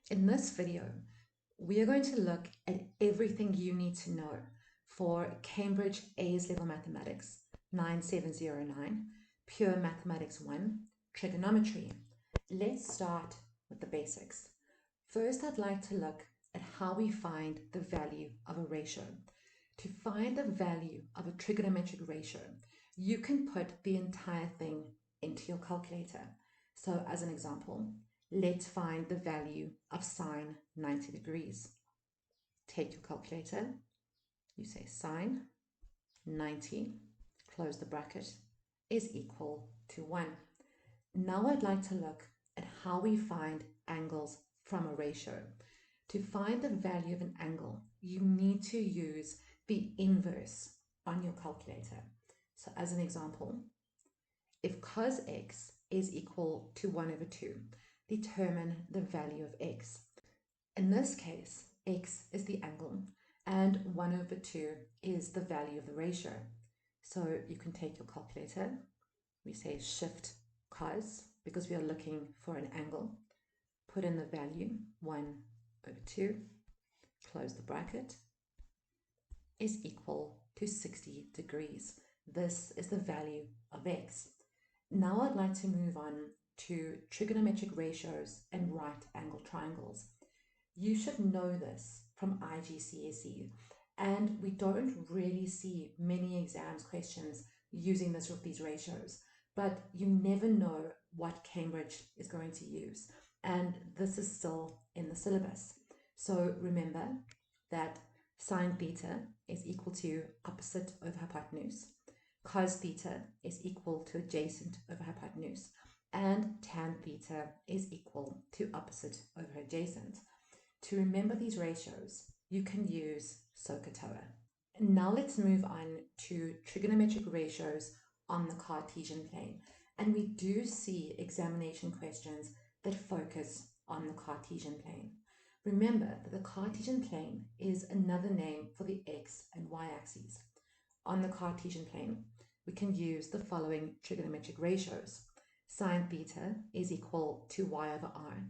In this video, we are going to look at everything you need to know for Cambridge A's Level Mathematics 9709, Pure Mathematics 1, Trigonometry. Let's start with the basics. First, I'd like to look at how we find the value of a ratio. To find the value of a trigonometric ratio, you can put the entire thing into your calculator. So as an example, let's find the value of sine 90 degrees. Take your calculator, you say sine 90, close the bracket, is equal to 1. Now I'd like to look at how we find angles from a ratio. To find the value of an angle, you need to use the inverse on your calculator. So as an example, if cos x is equal to 1 over 2, determine the value of x. In this case, x is the angle and 1 over 2 is the value of the ratio. So you can take your calculator, we say shift cos because we are looking for an angle, put in the value 1 over 2, close the bracket, is equal to 60 degrees. This is the value of x. Now I'd like to move on to trigonometric ratios and right angle triangles. You should know this from IGCSE, and we don't really see many exams questions using these ratios, but you never know what Cambridge is going to use, and this is still in the syllabus. So remember that sine theta is equal to opposite over hypotenuse, cos theta is equal to adjacent over hypotenuse, and tan theta is equal to opposite over adjacent. To remember these ratios, you can use SOHCAHTOA. Now let's move on to trigonometric ratios on the Cartesian plane. And we do see examination questions that focus on the Cartesian plane. Remember that the Cartesian plane is another name for the x and y axes. On the Cartesian plane, we can use the following trigonometric ratios. Sine theta is equal to y over r,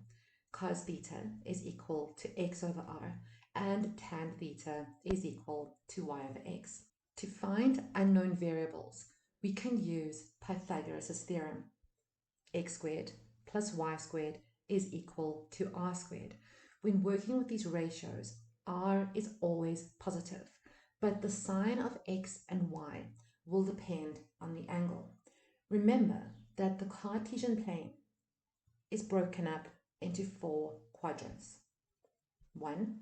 cos theta is equal to x over r, and tan theta is equal to y over x. To find unknown variables, we can use Pythagoras' theorem. X squared plus y squared is equal to r squared. When working with these ratios, r is always positive, but the sign of x and y will depend on the angle. Remember that the Cartesian plane is broken up into 4 quadrants. 1,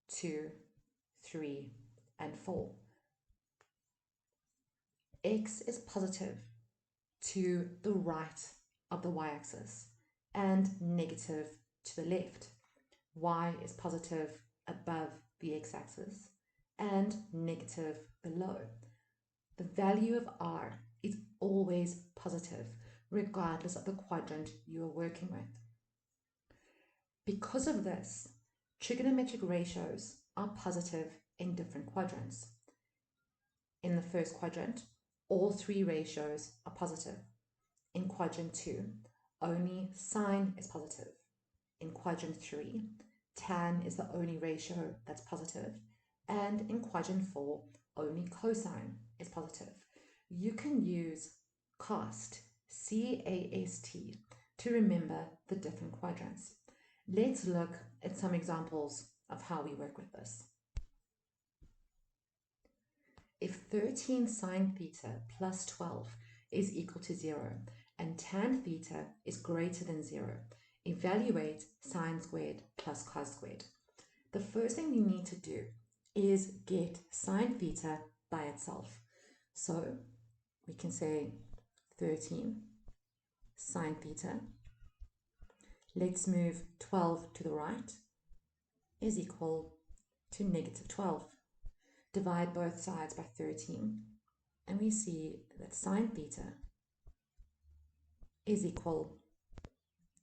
2, 3, and 4. X is positive to the right of the y-axis and negative to the left. Y is positive above the x-axis and negative below. The value of r is always positive regardless of the quadrant you are working with. Because of this, trigonometric ratios are positive in different quadrants. In the first quadrant, all 3 ratios are positive. In quadrant 2, only sine is positive. In quadrant 3, tan is the only ratio that's positive. And in quadrant 4, only cosine is positive. You can use CAST, C-A-S-T, to remember the different quadrants. Let's look at some examples of how we work with this. If 13 sine theta plus 12 is equal to 0 and tan theta is greater than 0, evaluate sine squared plus cos squared. The first thing we need to do is get sine theta by itself. So we can say 13 sine theta. Let's move 12 to the right is equal to negative 12. Divide both sides by 13 and we see that sine theta is equal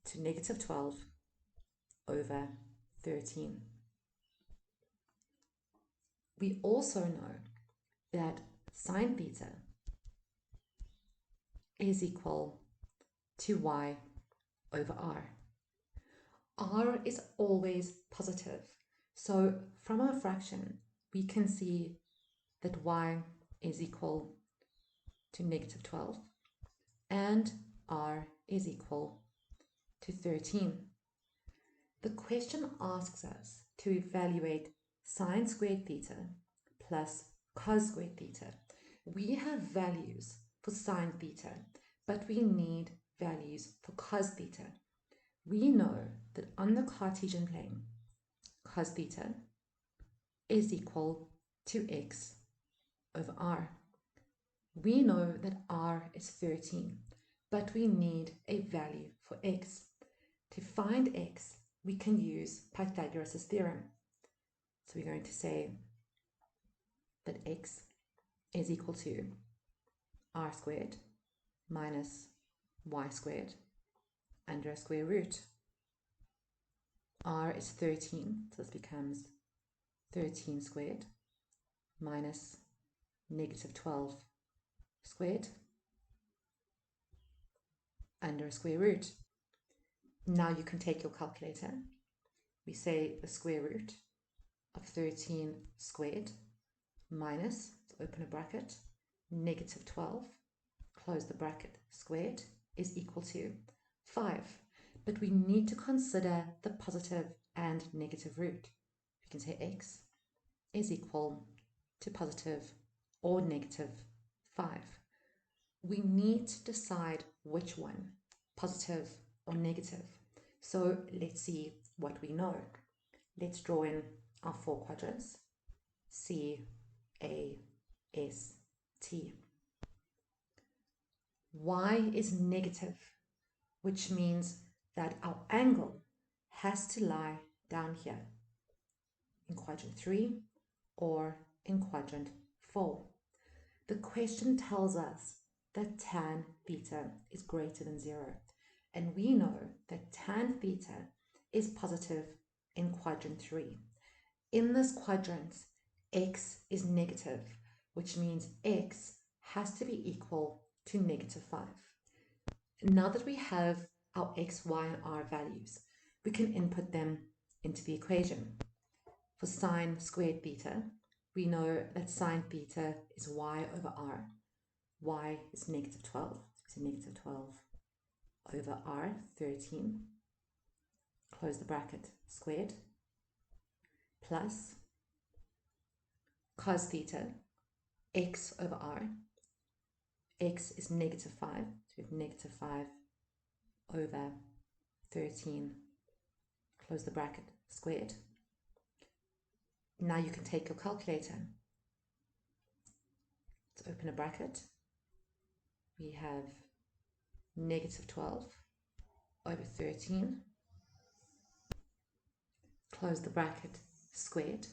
to negative 12 over 13. We also know that sine theta is equal to y over r. R is always positive. So from our fraction, we can see that y is equal to negative 12 and r is equal to 13. The question asks us to evaluate sine squared theta plus cos squared theta. We have values for sine theta, but we need values for cos theta. We know that on the Cartesian plane, cos theta is equal to x over r. We know that r is 13, but we need a value for x. To find x, we can use Pythagoras' theorem. So we're going to say that x is equal to r squared minus y squared under a square root. R is 13, so this becomes 13 squared minus negative 12 squared under a square root. Now you can take your calculator. We say the square root of 13 squared minus, open a bracket, negative 12, close the bracket, squared is equal to 5. But we need to consider the positive and negative root. We can say x is equal to positive or negative 5. We need to decide which one, positive or negative. So let's see what we know. Let's draw in our 4 quadrants, C, A, S, T. Y is negative, which means that our angle has to lie down here in quadrant 3 or in quadrant 4. The question tells us that tan theta is greater than 0, and we know that tan theta is positive in quadrant 3. In this quadrant, x is negative, which means x has to be equal to negative 5. Now that we have our x, y, and r values, we can input them into the equation. For sine squared theta, we know that sine theta is y over r. Y is negative 12, so negative 12 over r, 13, close the bracket, squared, plus cos theta, x over r. X is negative 5, so we have negative 5 over 13, close the bracket, squared. Now you can take your calculator. Let's open a bracket. We have negative 12 over 13, close the bracket, squared,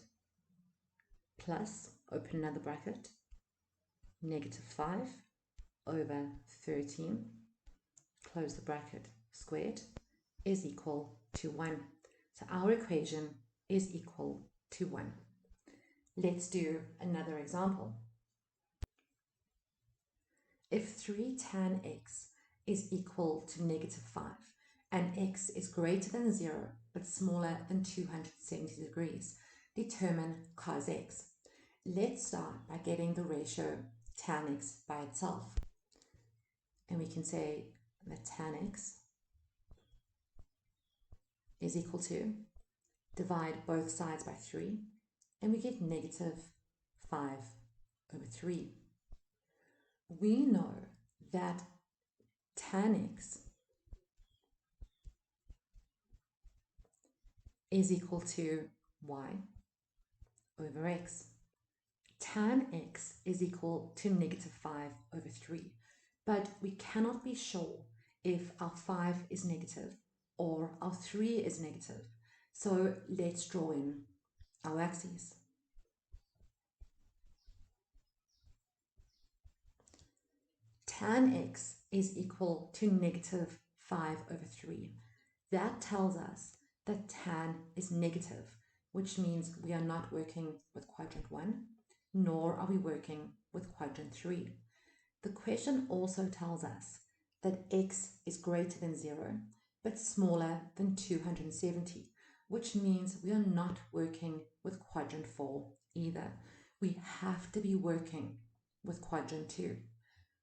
plus, open another bracket, negative 5 over 13, close the bracket, squared, is equal to 1. So our equation is equal to 1. Let's do another example. If 3 tan x is equal to negative 5 and x is greater than 0 but smaller than 270 degrees, determine cos x. Let's start by getting the ratio tan x by itself. And we can say that tan x is equal to, divide both sides by 3, and we get negative 5 over 3. We know that tan x is equal to y over x. Tan x is equal to negative 5 over 3, but we cannot be sure if our 5 is negative or our 3 is negative. So let's draw in our axes. Tan x is equal to negative 5 over 3. That tells us that tan is negative, which means we are not working with quadrant 1, nor are we working with quadrant 3. The question also tells us that x is greater than 0, but smaller than 270, which means we are not working with quadrant 4 either. We have to be working with quadrant 2.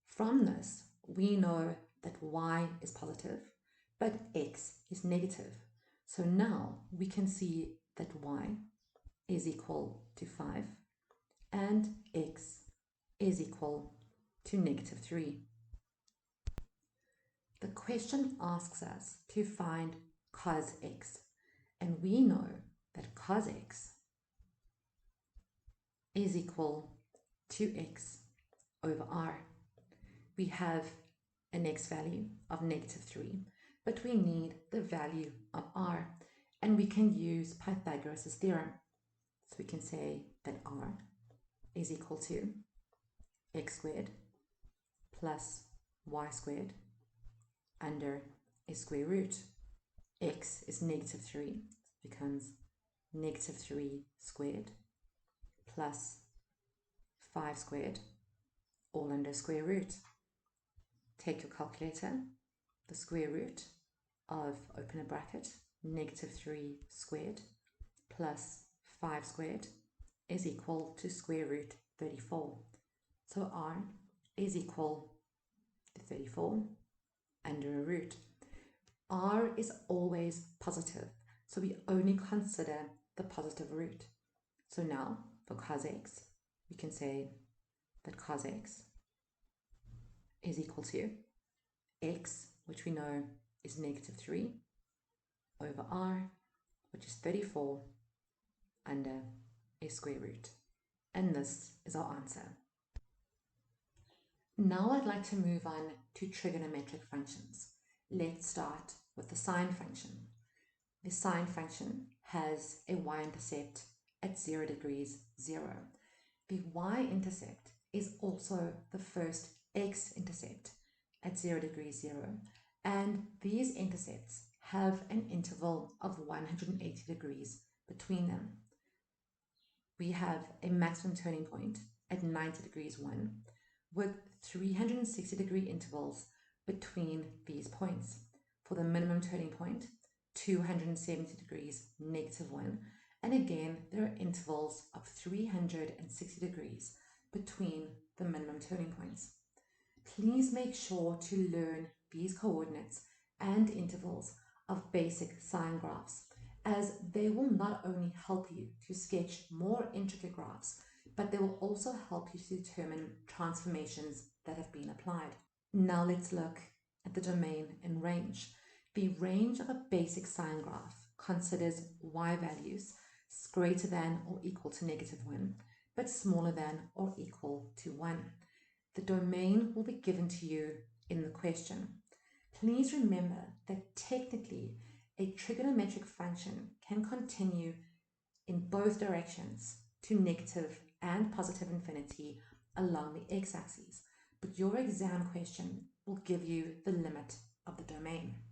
From this, we know that y is positive, but x is negative. So now we can see that y is equal to 5 and x is equal to -3. The question asks us to find cos x, and we know that cos x is equal to x over r. We have an x value of -3, but we need the value of r, and we can use Pythagoras' theorem. So we can say that r is equal to x squared plus y squared under a square root. X is -3, becomes -3 squared plus 5 squared, all under square root. Take your calculator, the square root of, open a bracket, -3 squared plus 5 squared is equal to square root 34. So r is equal to 34 under a root. R is always positive, so we only consider the positive root. So now for cos x, we can say that cos x is equal to x, which we know is -3, over r, which is 34 under a square root. And this is our answer. Now I'd like to move on to trigonometric functions. Let's start with the sine function. The sine function has a y-intercept at 0 degrees 0. The y-intercept is also the first x-intercept at 0 degrees 0, and these intercepts have an interval of 180 degrees between them. We have a maximum turning point at 90 degrees 1 with 360 degree intervals between these points. For the minimum turning point, 270 degrees -1, and again there are intervals of 360 degrees between the minimum turning points. Please make sure to learn these coordinates and intervals of basic sine graphs, as they will not only help you to sketch more intricate graphs, but they will also help you to determine transformations that have been applied. Now let's look at the domain and range. The range of a basic sine graph considers y values greater than or equal to -1, but smaller than or equal to 1. The domain will be given to you in the question. Please remember that technically a trigonometric function can continue in both directions to negative and positive infinity along the x-axis, but your exam question will give you the limit of the domain.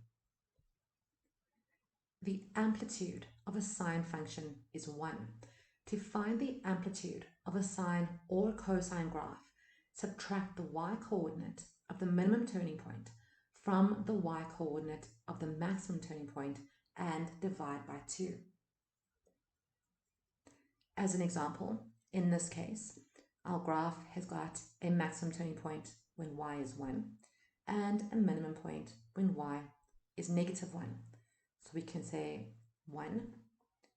The amplitude of a sine function is 1. To find the amplitude of a sine or cosine graph, subtract the y-coordinate of the minimum turning point from the y-coordinate of the maximum turning point and divide by 2. As an example, in this case, our graph has got a maximum turning point when y is 1 and a minimum point when y is -1. So we can say 1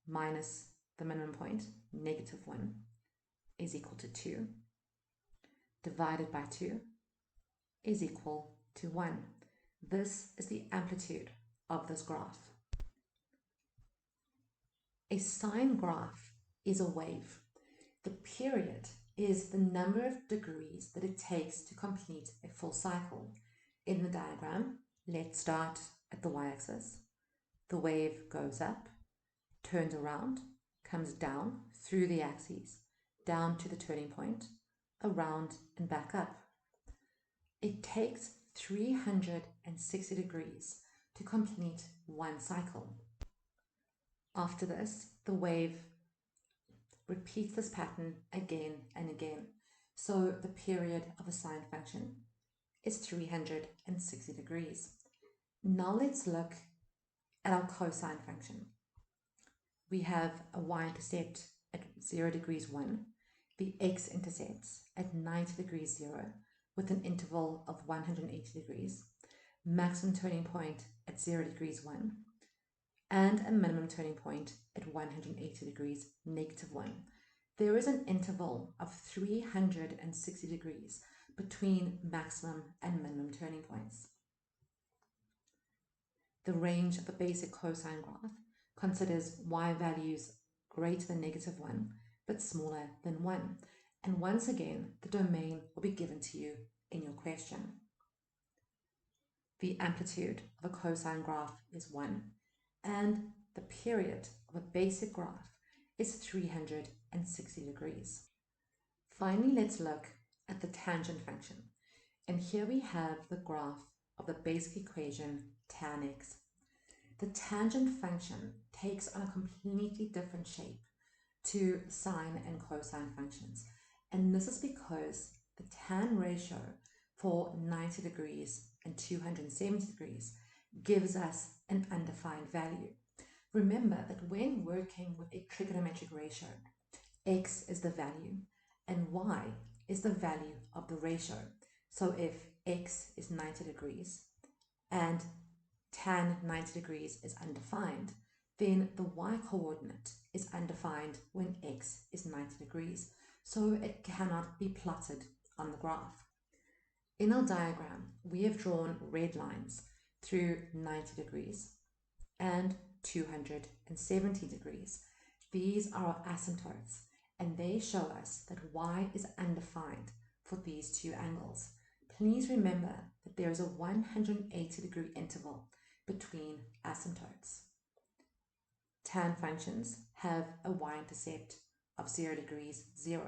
minus the minimum point, -1, is equal to 2, divided by 2 is equal to 1. This is the amplitude of this graph. A sine graph is a wave. The period is the number of degrees that it takes to complete a full cycle. In the diagram, let's start at the y-axis. The wave goes up, turns around, comes down through the axes, down to the turning point, around and back up. It takes 360 degrees to complete one cycle. After this, the wave repeats this pattern again and again. So the period of a sine function is 360 degrees. Now let's look at our cosine function. We have a y-intercept at 0 degrees 1, the x-intercepts at 90 degrees 0 with an interval of 180 degrees, maximum turning point at 0 degrees 1, and a minimum turning point at 180 degrees negative 1. There is an interval of 360 degrees between maximum and minimum turning points. The range of a basic cosine graph considers y values greater than negative 1 but smaller than 1. And once again, the domain will be given to you in your question. The amplitude of a cosine graph is 1, and the period of a basic graph is 360 degrees. Finally, let's look at the tangent function. And here we have the graph of the basic equation tan x. The tangent function takes on a completely different shape to sine and cosine functions. And this is because the tan ratio for 90 degrees and 270 degrees gives us an undefined value. Remember that when working with a trigonometric ratio, x is the value and y is the value of the ratio. So if x is 90 degrees and tan 90 degrees is undefined, then the y-coordinate is undefined when x is 90 degrees. So it cannot be plotted on the graph. In our diagram, we have drawn red lines through 90 degrees and 270 degrees. These are our asymptotes, and they show us that y is undefined for these two angles. Please remember that there is a 180 degree interval between asymptotes. Tan functions have a y-intercept of 0 degrees 0,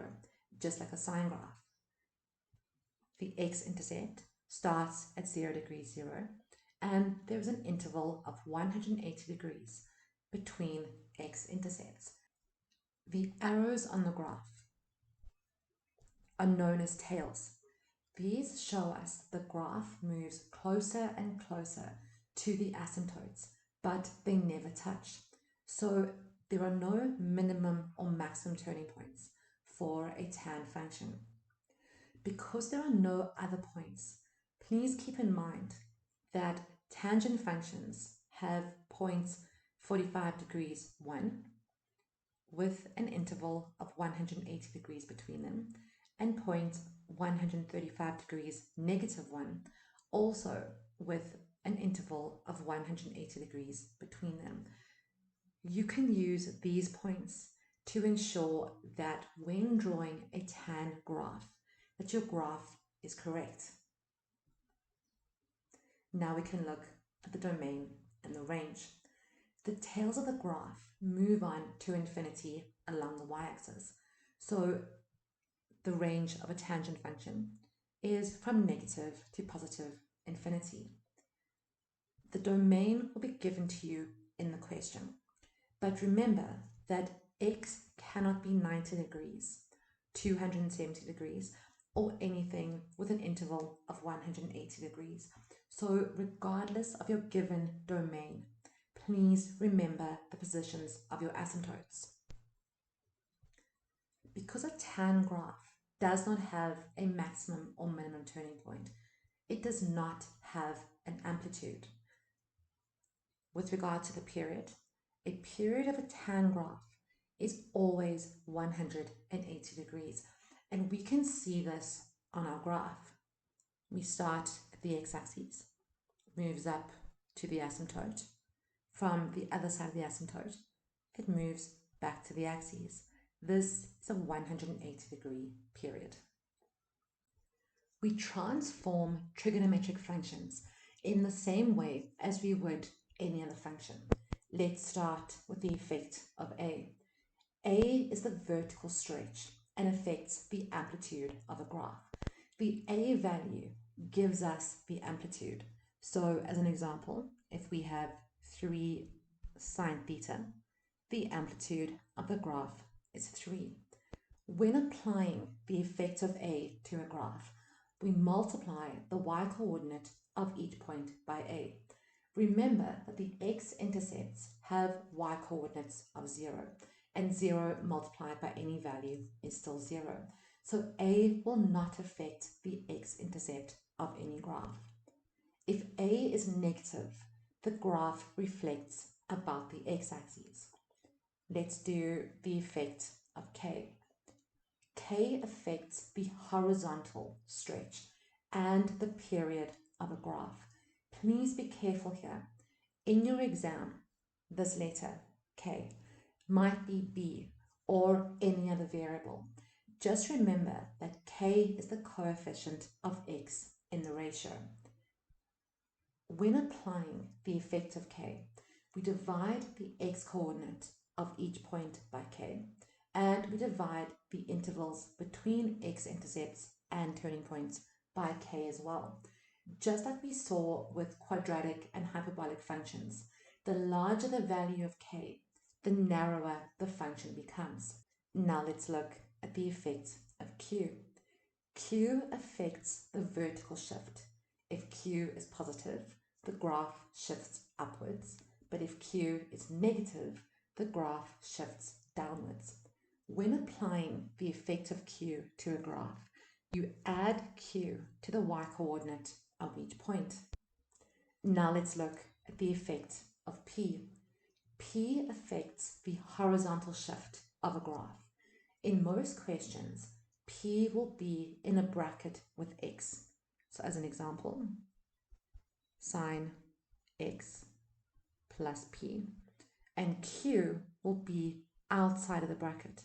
just like a sine graph. The x-intercept starts at 0 degrees 0, and there is an interval of 180 degrees between x-intercepts. The arrows on the graph are known as tails. These show us the graph moves closer and closer to the asymptotes, but they never touch. So there are no minimum or maximum turning points for a tan function. Because there are no other points, please keep in mind that tangent functions have points 45 degrees 1 with an interval of 180 degrees between them, and point 135 degrees negative 1 also with an interval of 180 degrees between them. You can use these points to ensure that when drawing a tan graph, that your graph is correct. Now we can look at the domain and the range. The tails of the graph move on to infinity along the y-axis. So the range of a tangent function is from negative to positive infinity. The domain will be given to you in the question. But remember that x cannot be 90 degrees, 270 degrees, or anything with an interval of 180 degrees. So regardless of your given domain, please remember the positions of your asymptotes. Because a tan graph does not have a maximum or minimum turning point, it does not have an amplitude. With regard to the period, a period of a tan graph is always 180 degrees, and we can see this on our graph. We start at the x-axis, moves up to the asymptote. From the other side of the asymptote, it moves back to the axis. This is a 180 degree period. We transform trigonometric functions in the same way as we would any other function. Let's start with the effect of A. A is the vertical stretch and affects the amplitude of a graph. The A value gives us the amplitude. So as an example, if we have 3 sine theta, the amplitude of the graph is 3. When applying the effect of A to a graph, we multiply the y-coordinate of each point by A. Remember that the x-intercepts have y-coordinates of 0, and 0 multiplied by any value is still 0. So A will not affect the x-intercept of any graph. If A is negative, the graph reflects about the x-axis. Let's do the effect of K. K affects the horizontal stretch and the period of a graph. Please be careful here. In your exam, this letter, K, might be B or any other variable. Just remember that K is the coefficient of X in the ratio. When applying the effect of K, we divide the X coordinate of each point by K, and we divide the intervals between x-intercepts and turning points by K as well. Just like we saw with quadratic and hyperbolic functions, the larger the value of K, the narrower the function becomes. Now let's look at the effect of Q. Q affects the vertical shift. If Q is positive, the graph shifts upwards, but if Q is negative, the graph shifts downwards. When applying the effect of Q to a graph, you add Q to the y-coordinate of each point. Now let's look at the effect of P. P affects the horizontal shift of a graph. In most questions, P will be in a bracket with X. So as an example, sine X plus P, and Q will be outside of the bracket.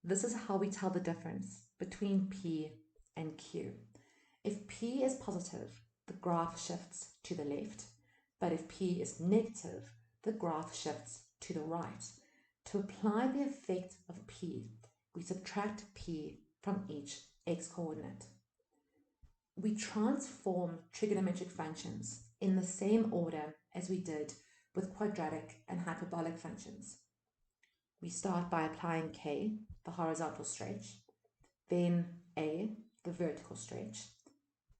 This is how we tell the difference between P and Q. If P is positive, the graph shifts to the left, but if P is negative, the graph shifts to the right. To apply the effect of P, we subtract P from each x-coordinate. We transform trigonometric functions in the same order as we did with quadratic and hyperbolic functions. We start by applying K, the horizontal stretch, then A, the vertical stretch,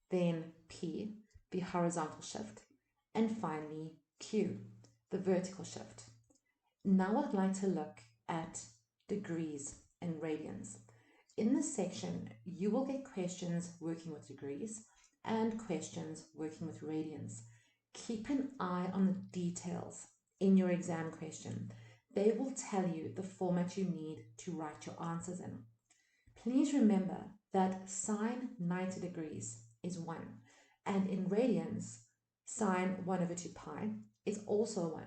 then P, the horizontal shift, and finally Q, the vertical shift. Now I'd like to look at degrees and radians. In this section, you will get questions working with degrees and questions working with radians. Keep an eye on the details in your exam question. They will tell you the format you need to write your answers in. Please remember that sine 90 degrees is 1, and in radians, sine 1 over 2 pi is also 1.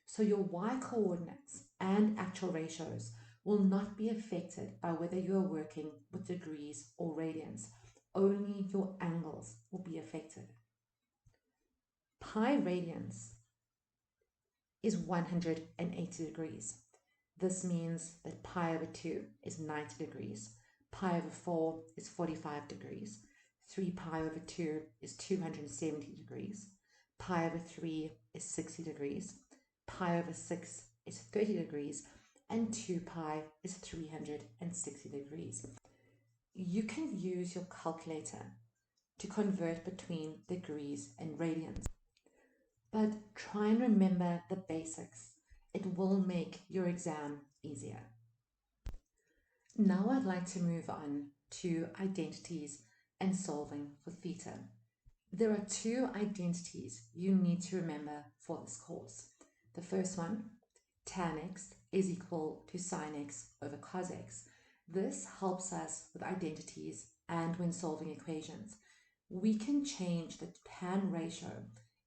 So your y-coordinates and actual ratios will not be affected by whether you are working with degrees or radians. Only your angles will be affected. Pi radians is 180 degrees. This means that pi over 2 is 90 degrees. Pi over 4 is 45 degrees. 3 pi over 2 is 270 degrees. Pi over 3 is 60 degrees. Pi over 6 is 30 degrees. And 2 pi is 360 degrees. You can use your calculator to convert between degrees and radians, but try and remember the basics. It will make your exam easier. Now I'd like to move on to identities and solving for theta. There are two identities you need to remember for this course. The first one, tan x is equal to sine x over cos x. This helps us with identities and when solving equations. We can change the tan ratio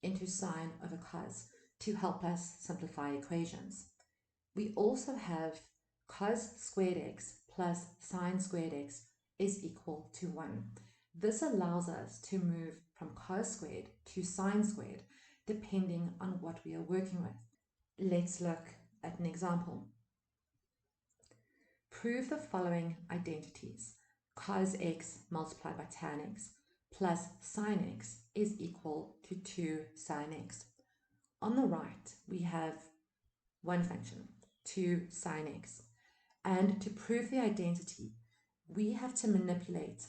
into sine over cos to help us simplify equations. We also have cos squared x plus sine squared x is equal to 1. This allows us to move from cos squared to sine squared depending on what we are working with. Let's look at an example. Prove the following identities. Cos x multiplied by tan x plus sine x is equal to 2 sine x. On the right, we have one function, 2 sine x. And to prove the identity, we have to manipulate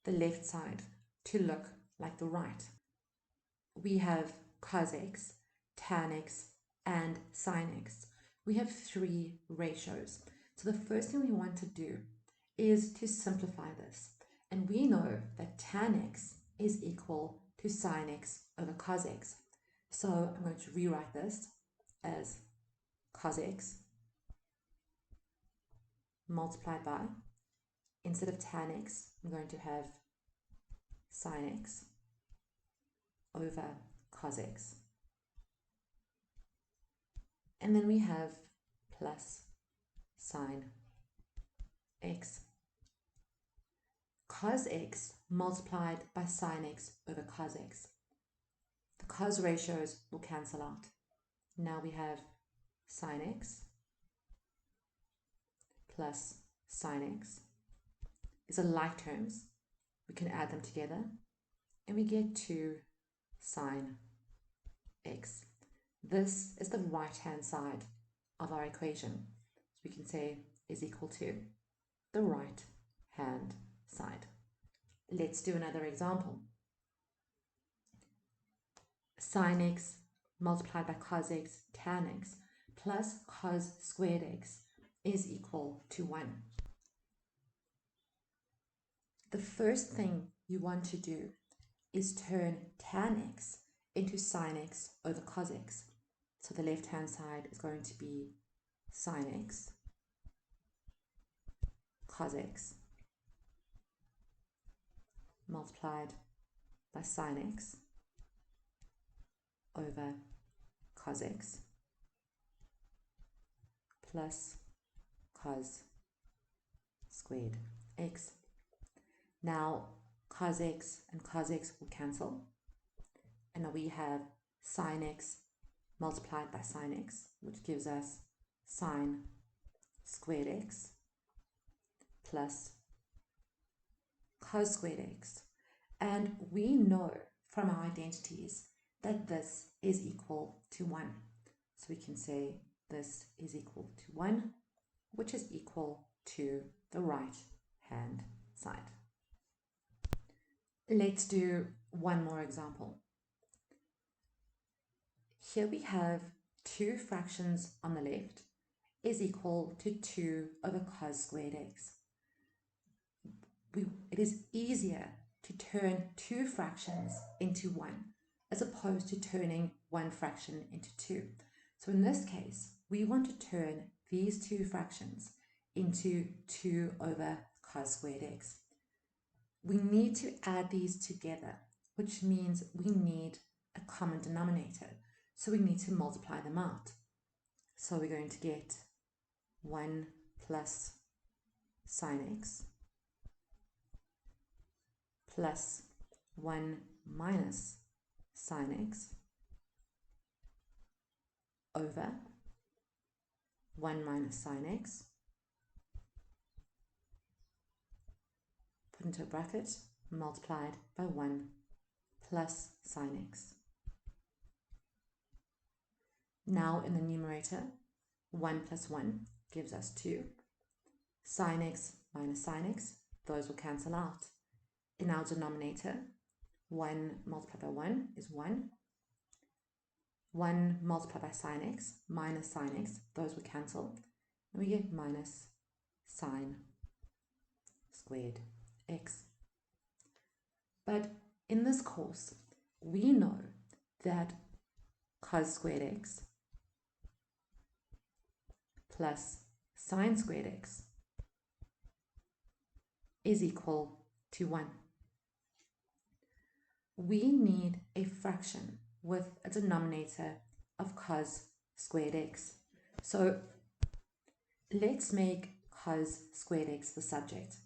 the left side to look like the right. We have cos x tan x, and sine x. We have three ratios. So the first thing we want to do is to simplify this. And we know that tan x is equal to sine x over cos x. So I'm going to rewrite this as cos x multiplied by, instead of tan x, I'm going to have sine x over cos x. And then we have plus sine x. Cos x multiplied by sine x over cos x. The cos ratios will cancel out. Now we have sine x plus sine x. These are like terms. We can add them together and we get 2 sine x. This is the right-hand side of our equation. So we can say is equal to the right-hand side. Let's do another example. Sine x multiplied by cos x tan x plus cos squared x is equal to 1. The first thing you want to do is turn tan x into sine x over cos x. So the left-hand side is going to be sine x cos x multiplied by sine x over cos x plus cos squared x. Now cos x and cos x will cancel, and now we have sine x multiplied by sine x, which gives us sine squared x plus cos squared x. And we know from our identities that this is equal to 1. So we can say this is equal to 1, which is equal to the right-hand side. Let's do one more example. Here we have 2 fractions on the left is equal to 2 over cos squared x. It is easier to turn 2 fractions into 1 as opposed to turning 1 fraction into 2. So in this case, we want to turn these 2 fractions into 2 over cos squared x. We need to add these together, which means we need a common denominator. So we need to multiply them out. So we're going to get 1 plus sine x plus 1 minus sine x over 1 minus sine x, put into a bracket, multiplied by 1 plus sine x. Now in the numerator, 1 plus 1 gives us 2. Sine x minus sine x, those will cancel out. In our denominator, 1 multiplied by 1 is 1. 1 multiplied by sine x minus sine x, those will cancel. And we get minus sine squared x. But in this course, we know that cos squared x plus sine squared x is equal to 1. We need a fraction with a denominator of cos squared x. So let's make cos squared x the subject.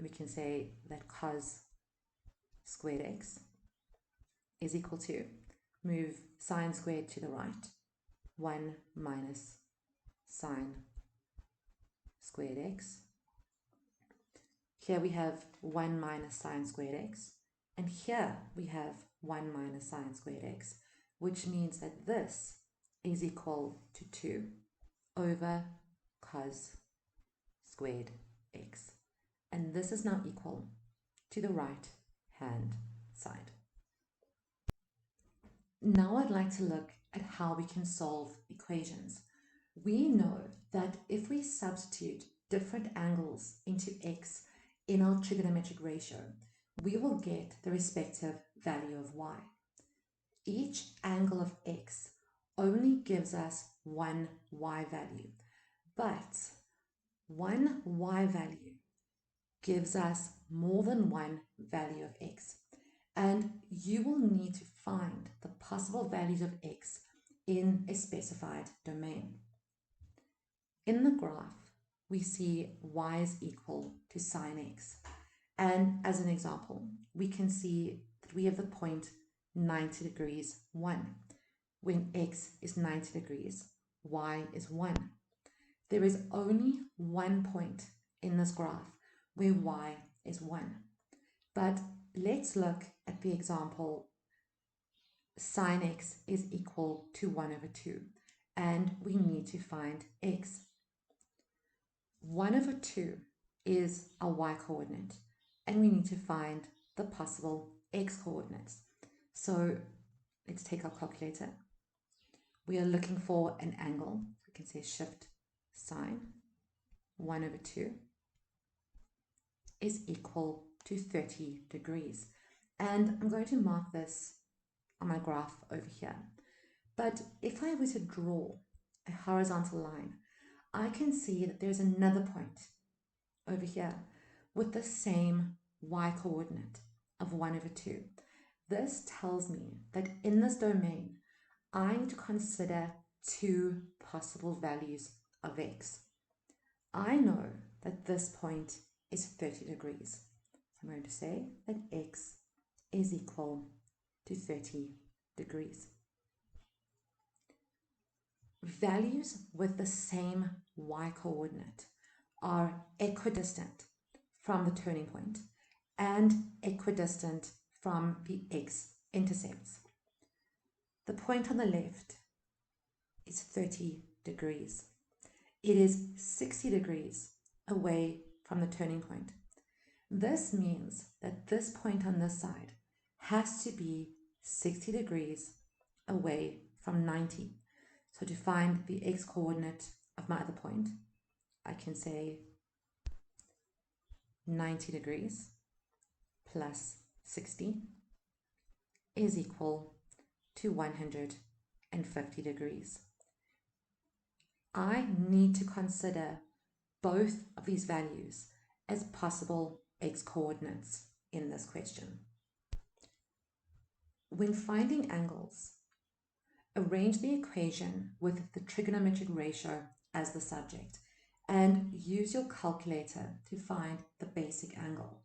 We can say that cos squared x is equal to, move sine squared to the right, 1 minus sine squared x. Here we have 1 minus sine squared x, and here we have 1 minus sine squared x, which means that this is equal to 2 over cos squared x. And this is now equal to the right-hand side. Now I'd like to look at how we can solve equations. We know that if we substitute different angles into x in our trigonometric ratio, we will get the respective value of y. Each angle of x only gives us one y value, but one y value gives us more than one value of x, and you will need to find the possible values of x in a specified domain. In the graph, we see y is equal to sine x, and as an example, we can see that we have the point 90 degrees 1. When x is 90 degrees, y is 1. There is only one point in this graph where y is 1. But let's look at the example sine x is equal to 1 over 2, and we need to find x. 1 over 2 is a y coordinate, and we need to find the possible x coordinates. So let's take our calculator. We are looking for an angle. We can say shift sine 1 over 2 is equal to 30 degrees. And I'm going to mark this on my graph over here. But if I were to draw a horizontal line, I can see that there's another point over here with the same y coordinate of 1 over 2. This tells me that in this domain, I need to consider two possible values of x. I know that this point is 30 degrees. I'm going to say that x is equal to 30 degrees. Values with the same y coordinate are equidistant from the turning point and equidistant from the x-intercepts. The point on the left is 30 degrees. It is 60 degrees away from the turning point. This means that this point on this side has to be 60 degrees away from 90. So to find the x-coordinate of my other point, I can say 90 degrees plus 60 is equal to 150 degrees. I need to consider both of these values as possible x-coordinates in this question. When finding angles, arrange the equation with the trigonometric ratio as the subject and use your calculator to find the basic angle.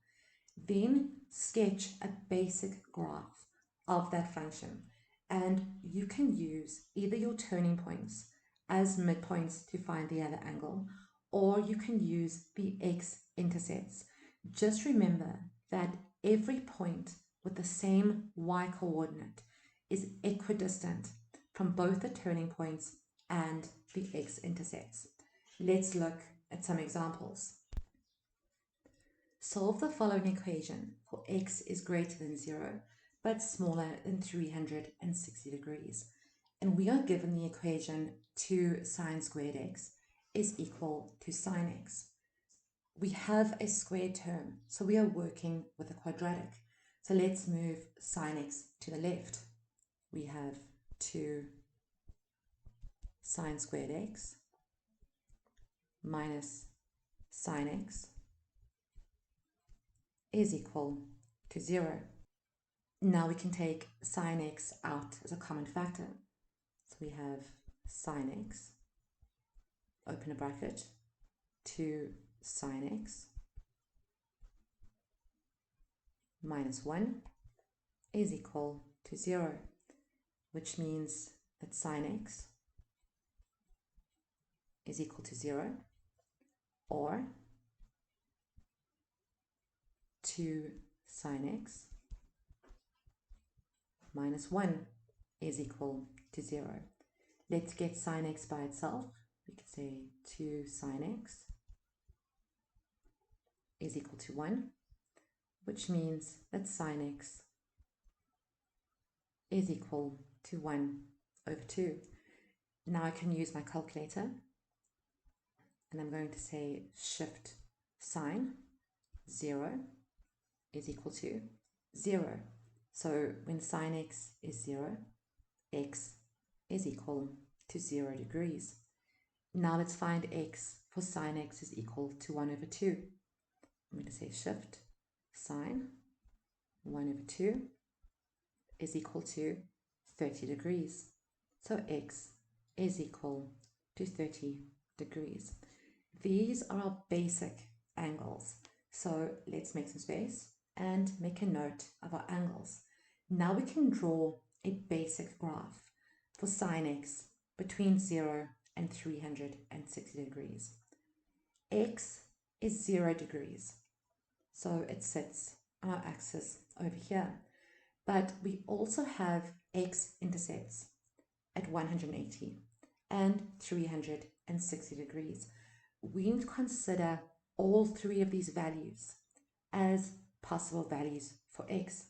Then sketch a basic graph of that function, and you can use either your turning points as midpoints to find the other angle, or you can use the x-intercepts. Just remember that every point with the same y coordinate is equidistant from both the turning points and the x-intercepts. Let's look at some examples. Solve the following equation for x is greater than 0 but smaller than 360 degrees. And we are given the equation 2 sine squared x is equal to sine x. We have a squared term, so we are working with a quadratic. So let's move sine x to the left. We have 2 sine squared x minus sine x is equal to 0. Now we can take sine x out as a common factor. So we have sine x, open a bracket, 2 sine x minus 1 is equal to 0, which means that sine x is equal to 0, or 2 sine x minus 1 is equal to 0. Let's get sine x by itself. We can say 2 sine x is equal to 1, which means that sine x is equal to 1 over 2. Now I can use my calculator, and I'm going to say shift sine 0 is equal to 0. So when sine x is 0, x is equal to 0 degrees. Now let's find x for sine x is equal to 1 over 2. I'm going to say shift sine 1 over 2 is equal to 30 degrees. So x is equal to 30 degrees. These are our basic angles. So let's make some space and make a note of our angles. Now we can draw a basic graph for sine x between 0 and 360 degrees. X is 0 degrees, so it sits on our axis over here. But we also have x-intercepts at 180 and 360 degrees. We need to consider all three of these values as possible values for x.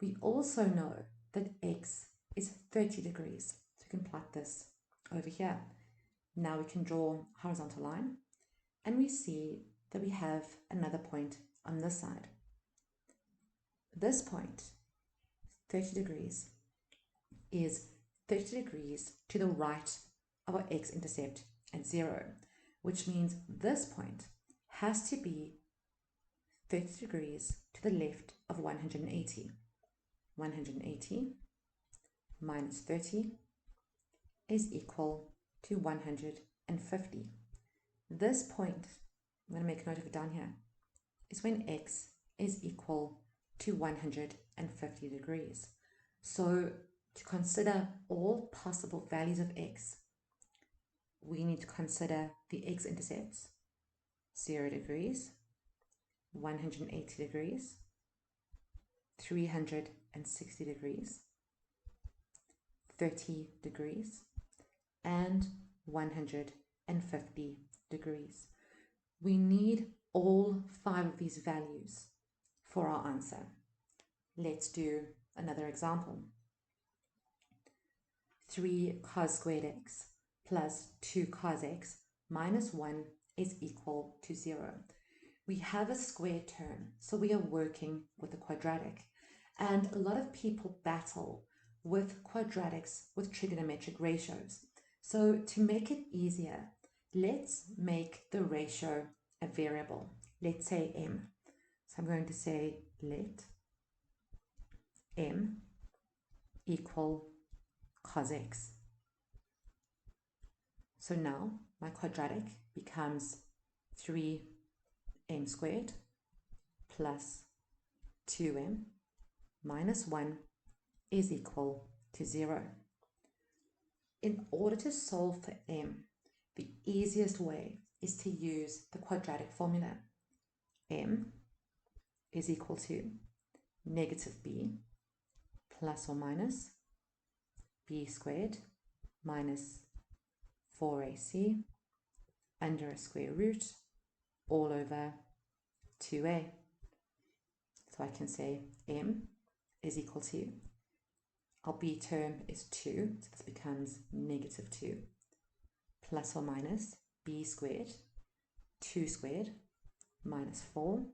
We also know that x is 30 degrees, so we can plot this over here. Now we can draw a horizontal line, and we see that we have another point on this side. This point, 30 degrees, is 30 degrees to the right of our x-intercept at 0, which means this point has to be 30 degrees to the left of 180. 180 minus 30 is equal to 150. This point, I'm going to make a note of it down here, is when x is equal to 150 degrees. So to consider all possible values of x, we need to consider the x-intercepts, 0 degrees, 180 degrees, 360 degrees, 30 degrees, and 150 degrees. We need all 5 of these values for our answer. Let's do another example. 3 cos squared x plus 2 cos x minus 1 is equal to 0. We have a square term, so we are working with a quadratic. And a lot of people battle with quadratics with trigonometric ratios. So to make it easier, let's make the ratio a variable. Let's say m. So I'm going to say let m equal cos x. So now my quadratic becomes 3m squared plus 2m minus 1 is equal to 0. In order to solve for m, the easiest way is to use the quadratic formula. M is equal to negative b plus or minus b squared minus 4ac under a square root all over 2a. So I can say m is equal to, our b term is 2, so this becomes negative 2, plus or minus b squared, 2 squared, minus 4,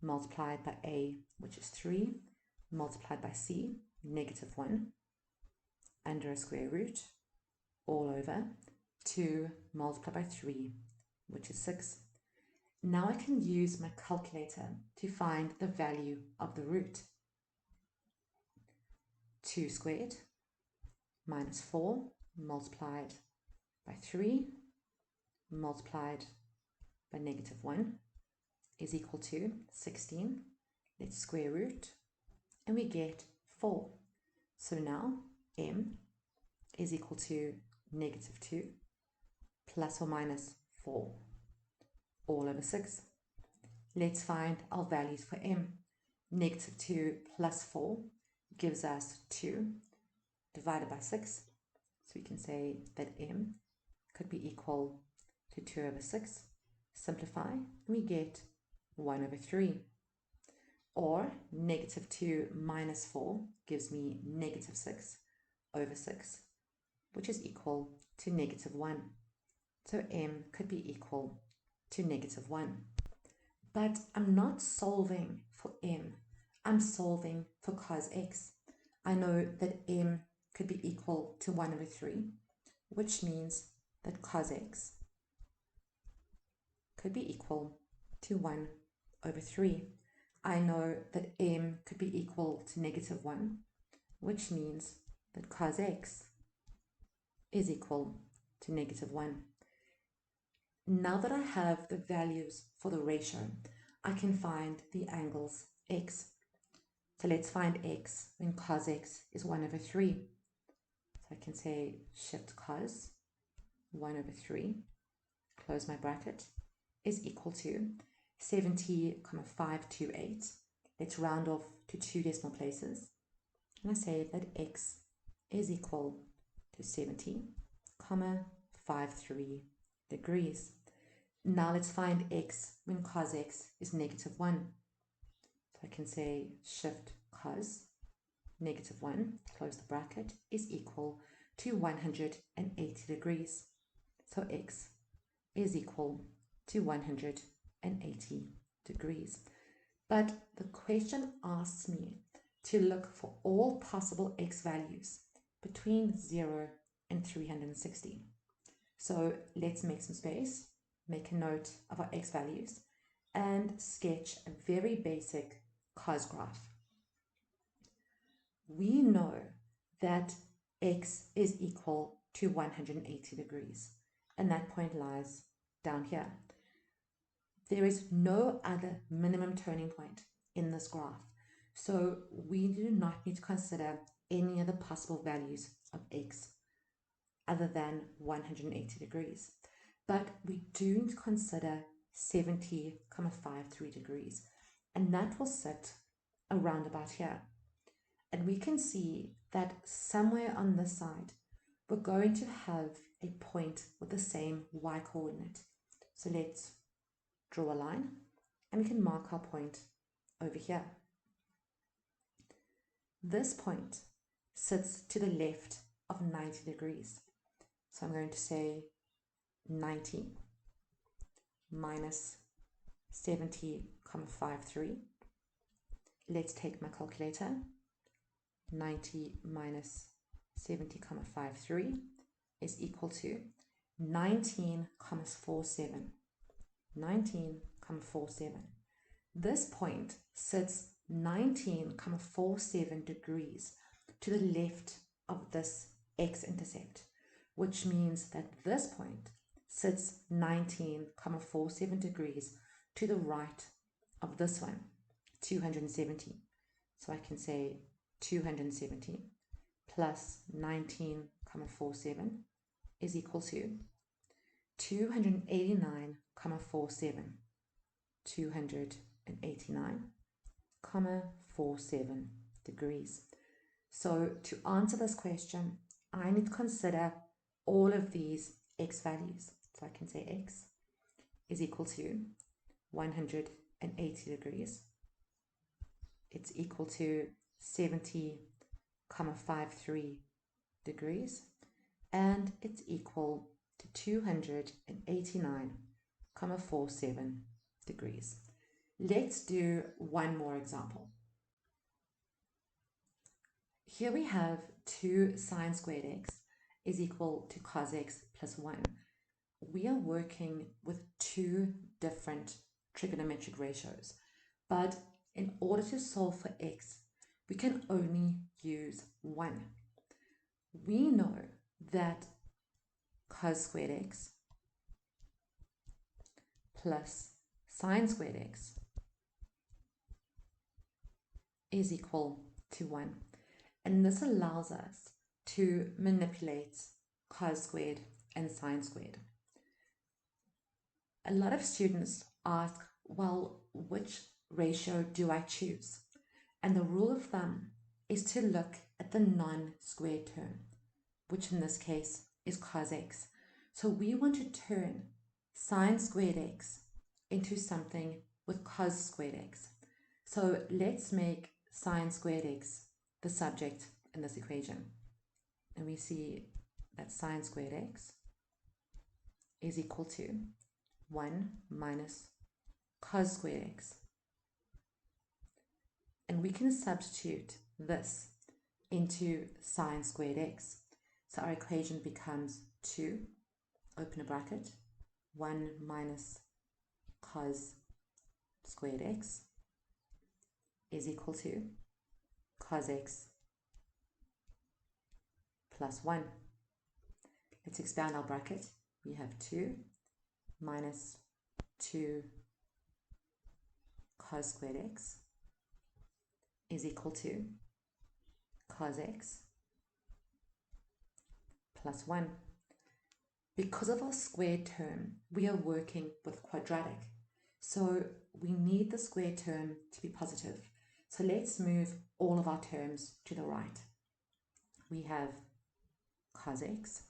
multiplied by a, which is 3, multiplied by c, negative 1, under a square root, all over 2 multiplied by 3, which is 6. Now I can use my calculator to find the value of the root. 2 squared minus 4 multiplied by 3 multiplied by negative 1 is equal to 16. Let's square root, and we get 4. So now m is equal to negative 2 plus or minus 4 all over 6. Let's find our values for m. Negative 2 plus 4 gives us 2 divided by 6. So we can say that m could be equal to 2 over 6. Simplify, and we get 1 over 3. Or negative 2 minus 4 gives me negative 6 over 6. which is equal to -1. So m could be equal to -1. But I'm not solving for m. I'm solving for cos x. I know that m could be equal to 1 over 3, which means that cos x could be equal to 1 over 3. I know that m could be equal to -1, which means that cos x is equal to -1. Now that I have the values for the ratio, I can find the angles x. So let's find x when cos x is 1 over 3. So I can say shift cos 1 over 3, close my bracket, is equal to 70,528. Let's round off to 2 decimal places. And I say that x is equal to 70,53 degrees. Now let's find x when cos x is -1. So I can say shift cos -1, close the bracket, is equal to 180 degrees. So x is equal to 180 degrees. But the question asks me to look for all possible x values between 0 and 360. So let's make some space, make a note of our x values, and sketch a very basic cos graph. We know that x is equal to 180 degrees, and that point lies down here. There is no other minimum turning point in this graph, so we do not need to consider any other possible values of x other than 180 degrees. But we do need to consider 70,53 degrees, and that will sit around about here. And we can see that somewhere on this side, we're going to have a point with the same y coordinate. So let's draw a line, and we can mark our point over here. This point sits to the left of 90 degrees. So I'm going to say 90 minus 70,53. Let's take my calculator. 90 minus 70,53 is equal to 19,47. 19,47. This point sits 19,47 degrees to the left of this x-intercept, which means that this point sits 19,47 degrees to the right of this one, 270. So I can say 270 plus 19,47 is equal to 289,47. 289,47 degrees. So to answer this question, I need to consider all of these x values. So I can say x is equal to 180 degrees. It's equal to 70,53 degrees, and it's equal to 289,47 degrees. Let's do one more example. Here we have 2 sine squared x is equal to cos x plus 1. We are working with 2 different trigonometric ratios, but in order to solve for x, we can only use one. We know that cos squared x plus sine squared x is equal to 1. And this allows us to manipulate cos squared and sine squared. A lot of students ask, well, which ratio do I choose? And the rule of thumb is to look at the non-squared term, which in this case is cos x. So we want to turn sine squared x into something with cos squared x. So let's make sine squared x the subject in this equation. And we see that sine squared x is equal to 1 minus cos squared x. And we can substitute this into sine squared x. So our equation becomes 2, open a bracket, 1 minus cos squared x is equal to cos x plus 1. Let's expand our bracket. We have 2 minus 2 cos squared x is equal to cos x plus 1. Because of our squared term, we are working with quadratic. So we need the squared term to be positive. So let's move all of our terms to the right. We have cos x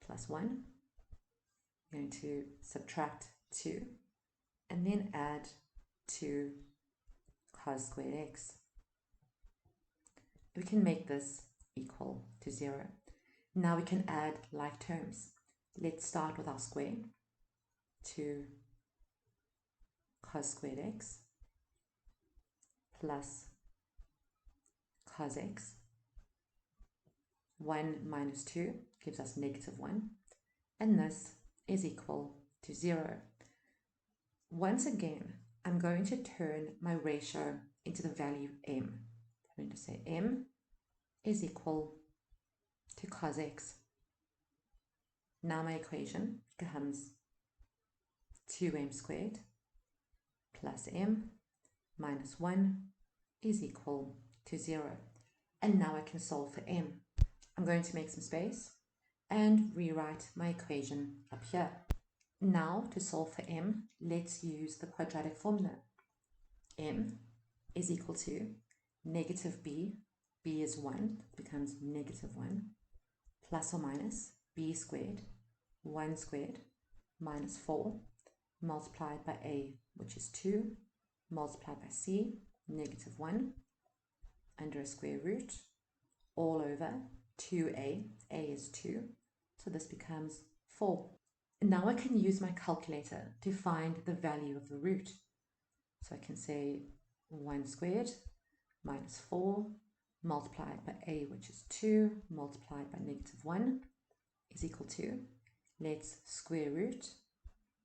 plus 1. I'm going to subtract 2 and then add 2 cos squared x. We can make this equal to 0. Now we can add like terms. Let's start with our square. 2 cos squared x plus cos x. 1 minus 2 gives us negative 1. And this is equal to 0. Once again, I'm going to turn my ratio into the value m. I'm going to say m is equal to cos x. Now my equation becomes 2m squared plus m minus 1 is equal to 0. And now I can solve for m. I'm going to make some space and rewrite my equation up here. Now to solve for m, let's use the quadratic formula. M is equal to negative b is 1, becomes negative 1, plus or minus b squared, 1 squared, minus 4, multiplied by a, which is 2, multiplied by c, negative 1, under a square root, all over 2a, a is 2, so this becomes 4. Now I can use my calculator to find the value of the root. So I can say 1 squared minus 4 multiplied by a, which is 2, multiplied by negative 1 is equal to, let's square root,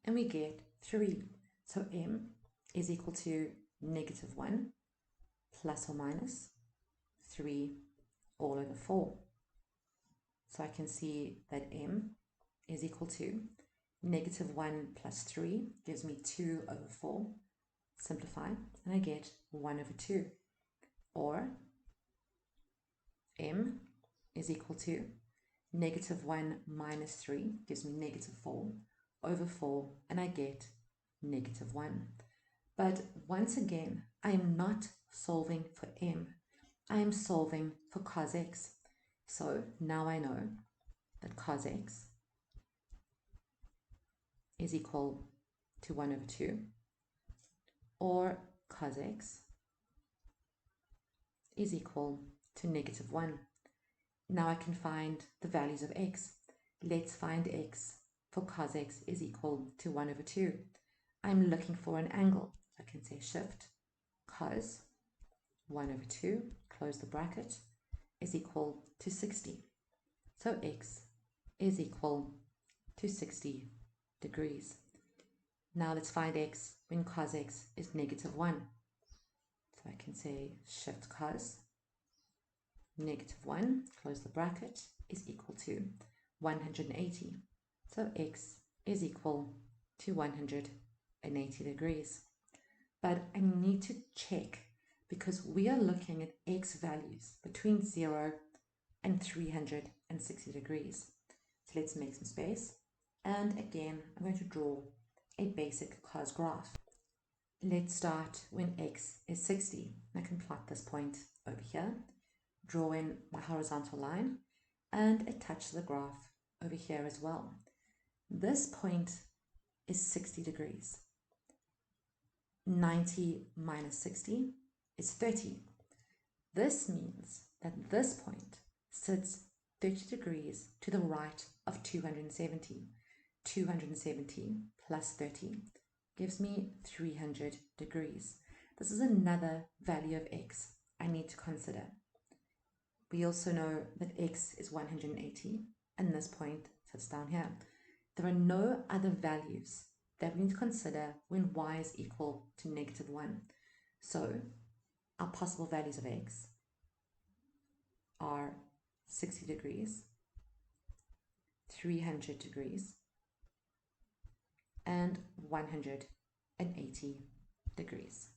and we get 3. So m is equal to negative 1 plus or minus 3 all over 4. So I can see that m is equal to negative 1 plus 3 gives me 2 over 4. Simplify, and I get 1 over 2. Or m is equal to negative 1 minus 3 gives me negative 4 over 4, and I get negative 1. But once again, I am not solving for m. I am solving for cos x. So now I know that cos x is equal to 1 over 2, or cos x is equal to negative 1. Now I can find the values of x. Let's find x for cos x is equal to 1 over 2. I'm looking for an angle. I can say shift cos 1 over 2, close the bracket, is equal to 60. So x is equal to 60 degrees. Now let's find x when cos x is negative 1. So I can say shift cos negative 1, close the bracket, is equal to 180. So x is equal to 180 degrees. But I need to check because we are looking at x values between 0 and 360 degrees. So let's make some space. And again, I'm going to draw a basic cos graph. Let's start when x is 60. I can plot this point over here, draw in my horizontal line, and attach the graph over here as well. This point is 60 degrees. 90 minus 60 is 30. This means that this point sits 30 degrees to the right of 270. 270 plus 30 gives me 300 degrees. This is another value of x I need to consider. We also know that x is 180, and this point sits down here. There are no other values that we need to consider when y is equal to -1. So our possible values of x are 60 degrees, 300 degrees, and 180 degrees.